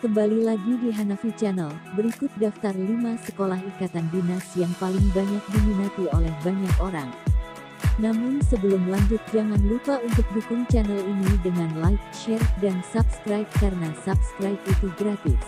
Kembali lagi di Hanafi Channel, berikut daftar 5 sekolah ikatan dinas yang paling banyak diminati oleh banyak orang. Namun sebelum lanjut jangan lupa untuk dukung channel ini dengan like, share, dan subscribe karena subscribe itu gratis.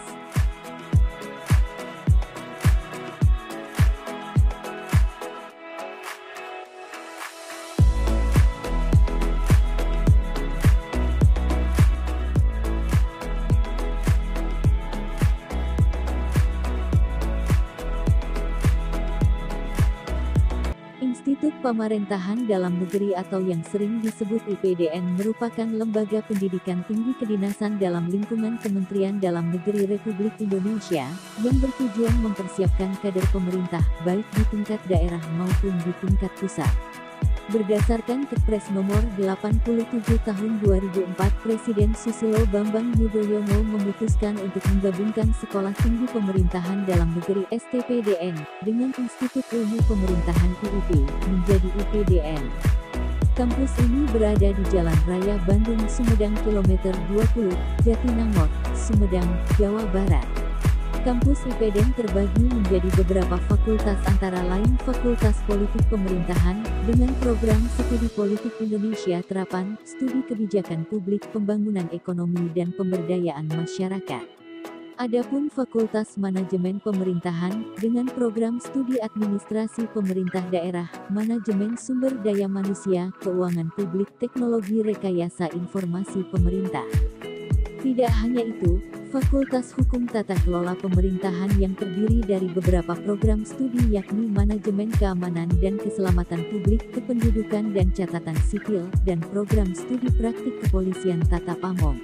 Institut Pamarentahan Dalam Negeri atau yang sering disebut IPDN merupakan lembaga pendidikan tinggi kedinasan dalam lingkungan Kementerian Dalam Negeri Republik Indonesia, yang bertujuan mempersiapkan kader pemerintah, baik di tingkat daerah maupun di tingkat pusat. Berdasarkan Kepres nomor 87 tahun 2004, Presiden Susilo Bambang Yudhoyono memutuskan untuk menggabungkan Sekolah Tinggi Pemerintahan Dalam Negeri (STPDN) dengan Institut Ilmu Pemerintahan (IIP) menjadi IPDN. Kampus ini berada di Jalan Raya Bandung Sumedang Kilometer 20, Jatinangor, Sumedang, Jawa Barat. Kampus IPDN terbagi menjadi beberapa fakultas antara lain Fakultas Politik Pemerintahan, dengan program Studi Politik Indonesia Terapan, Studi Kebijakan Publik Pembangunan Ekonomi dan Pemberdayaan Masyarakat. Adapun Fakultas Manajemen Pemerintahan, dengan program Studi Administrasi Pemerintah Daerah, Manajemen Sumber Daya Manusia, Keuangan Publik, Teknologi Rekayasa Informasi Pemerintah. Tidak hanya itu, Fakultas Hukum Tata Kelola Pemerintahan yang terdiri dari beberapa program studi yakni Manajemen Keamanan dan Keselamatan Publik, Kependudukan dan Catatan Sipil, dan program studi Praktik Kepolisian Tata Pamong.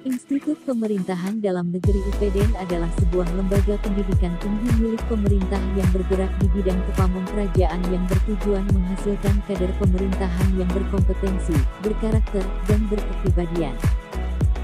Institut Pemerintahan Dalam Negeri IPDN adalah sebuah lembaga pendidikan tinggi milik pemerintah yang bergerak di bidang kepamong kerajaan yang bertujuan menghasilkan kader pemerintahan yang berkompetensi, berkarakter, dan berkepribadian.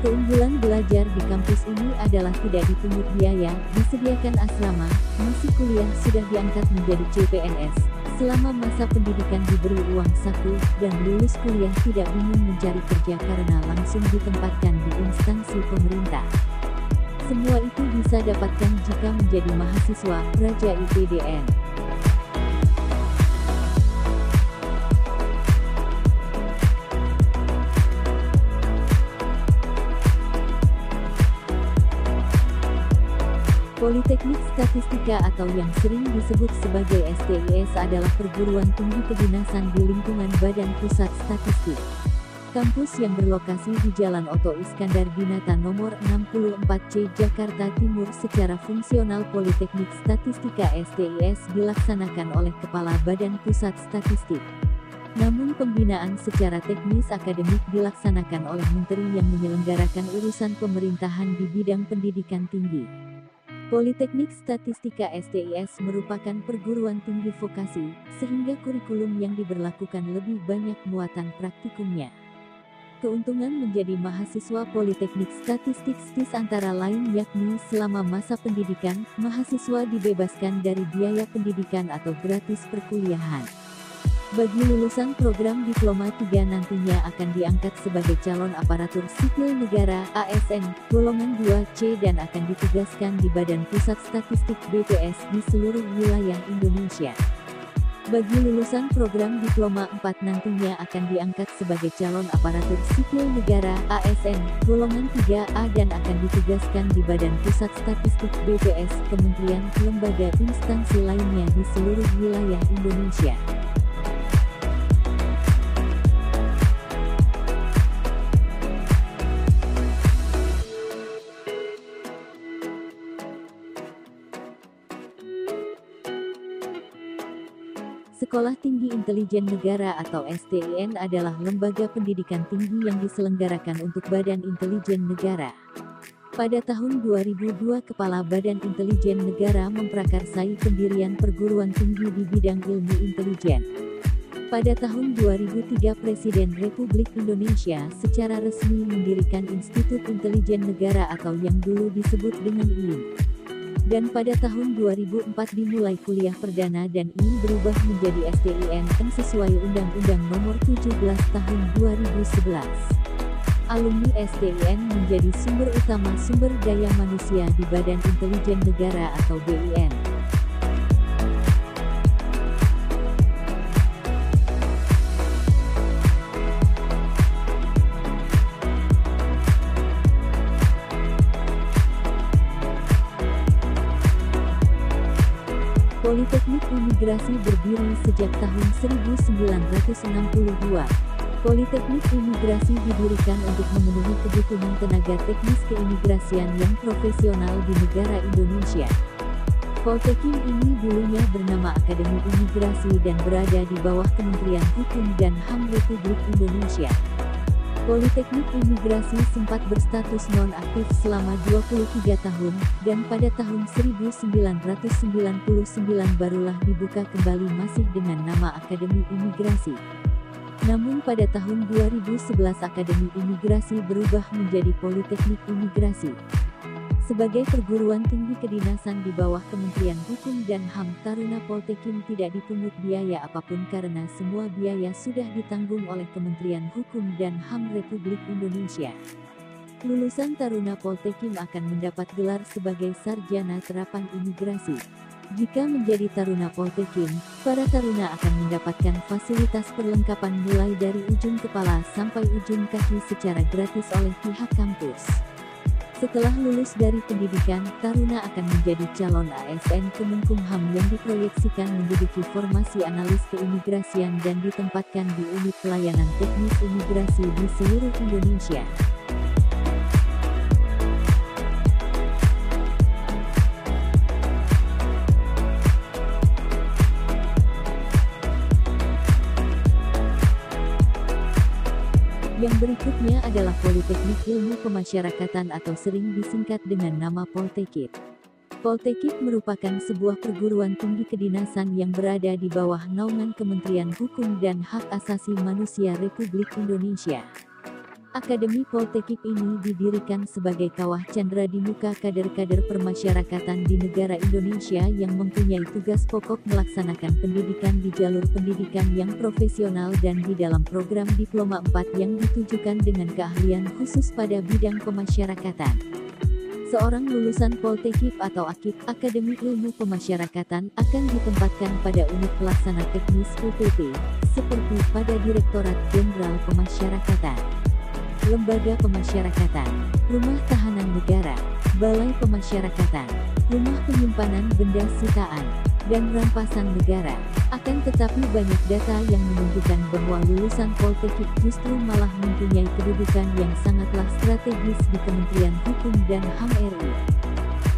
Keunggulan belajar di kampus ini adalah tidak dipungut biaya, disediakan asrama, masa kuliah sudah diangkat menjadi CPNS, selama masa pendidikan diberi uang saku, dan lulus kuliah tidak bingung mencari kerja karena langsung ditempatkan di instansi pemerintah. Semua itu bisa dapatkan jika menjadi mahasiswa Raja IPDN. Politeknik Statistika atau yang sering disebut sebagai STIS adalah perguruan tinggi kedinasan di lingkungan Badan Pusat Statistik. Kampus yang berlokasi di Jalan Oto Iskandar Dinata nomor 64C Jakarta Timur secara fungsional Politeknik Statistika STIS dilaksanakan oleh Kepala Badan Pusat Statistik. Namun pembinaan secara teknis akademik dilaksanakan oleh Menteri yang menyelenggarakan urusan pemerintahan di bidang pendidikan tinggi. Politeknik Statistika STIS merupakan perguruan tinggi vokasi, sehingga kurikulum yang diberlakukan lebih banyak muatan praktikumnya. Keuntungan menjadi mahasiswa Politeknik Statistik STIS antara lain yakni selama masa pendidikan, mahasiswa dibebaskan dari biaya pendidikan atau gratis perkuliahan. Bagi lulusan program Diploma 3 nantinya akan diangkat sebagai calon aparatur sipil negara (ASN) golongan 2C dan akan ditugaskan di Badan Pusat Statistik (BPS) di seluruh wilayah Indonesia. Bagi lulusan program Diploma 4 nantinya akan diangkat sebagai calon aparatur sipil negara (ASN) golongan 3A dan akan ditugaskan di Badan Pusat Statistik (BPS), kementerian, lembaga, instansi lainnya di seluruh wilayah Indonesia. Sekolah Tinggi Intelijen Negara atau STIN adalah lembaga pendidikan tinggi yang diselenggarakan untuk Badan Intelijen Negara. Pada tahun 2002 Kepala Badan Intelijen Negara memprakarsai pendirian perguruan tinggi di bidang ilmu intelijen. Pada tahun 2003 Presiden Republik Indonesia secara resmi mendirikan Institut Intelijen Negara atau yang dulu disebut dengan IIN. Dan pada tahun 2004 dimulai kuliah perdana dan IIN berubah menjadi STIN sesuai Undang-Undang Nomor 17 Tahun 2011. alumni STIN menjadi sumber utama sumber daya manusia di Badan Intelijen Negara atau BIN. Politeknik Imigrasi berdiri sejak tahun 1962. Politeknik Imigrasi didirikan untuk memenuhi kebutuhan tenaga teknis keimigrasian yang profesional di negara Indonesia. Poltekim ini dulunya bernama Akademi Imigrasi dan berada di bawah Kementerian Hukum dan HAM Republik Indonesia. Politeknik Imigrasi sempat berstatus non-aktif selama 23 tahun, dan pada tahun 1999 barulah dibuka kembali masih dengan nama Akademi Imigrasi. Namun pada tahun 2011 Akademi Imigrasi berubah menjadi Politeknik Imigrasi. Sebagai perguruan tinggi kedinasan di bawah Kementerian Hukum dan HAM, Taruna Poltekim tidak dipungut biaya apapun karena semua biaya sudah ditanggung oleh Kementerian Hukum dan HAM Republik Indonesia. Lulusan Taruna Poltekim akan mendapat gelar sebagai Sarjana Terapan Imigrasi. Jika menjadi Taruna Poltekim, para taruna akan mendapatkan fasilitas perlengkapan mulai dari ujung kepala sampai ujung kaki secara gratis oleh pihak kampus. Setelah lulus dari pendidikan, taruna akan menjadi calon ASN Kemenkumham yang diproyeksikan menduduki formasi analis keimigrasian dan ditempatkan di unit pelayanan teknis imigrasi di seluruh Indonesia. Yang berikutnya adalah Politeknik Ilmu Pemasyarakatan atau sering disingkat dengan nama Poltekip. Poltekip merupakan sebuah perguruan tinggi kedinasan yang berada di bawah naungan Kementerian Hukum dan Hak Asasi Manusia Republik Indonesia. Akademi Poltekip ini didirikan sebagai kawah candra di muka kader-kader permasyarakatan di negara Indonesia yang mempunyai tugas pokok melaksanakan pendidikan di jalur pendidikan yang profesional dan di dalam program Diploma 4 yang ditujukan dengan keahlian khusus pada bidang pemasyarakatan. Seorang lulusan Poltekip atau AKIP, Akademi Ilmu Pemasyarakatan, akan ditempatkan pada unit pelaksana teknis UPT, seperti pada Direktorat Jenderal Pemasyarakatan, Lembaga Pemasyarakatan, Rumah Tahanan Negara, Balai Pemasyarakatan, Rumah Penyimpanan Benda Sitaan, dan Rampasan Negara. Akan tetapi banyak data yang menunjukkan bahwa lulusan Poltekip justru malah mempunyai kedudukan yang sangatlah strategis di Kementerian Hukum dan HAM RI.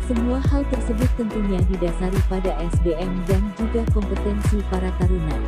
Semua hal tersebut tentunya didasari pada SDM dan juga kompetensi para taruna.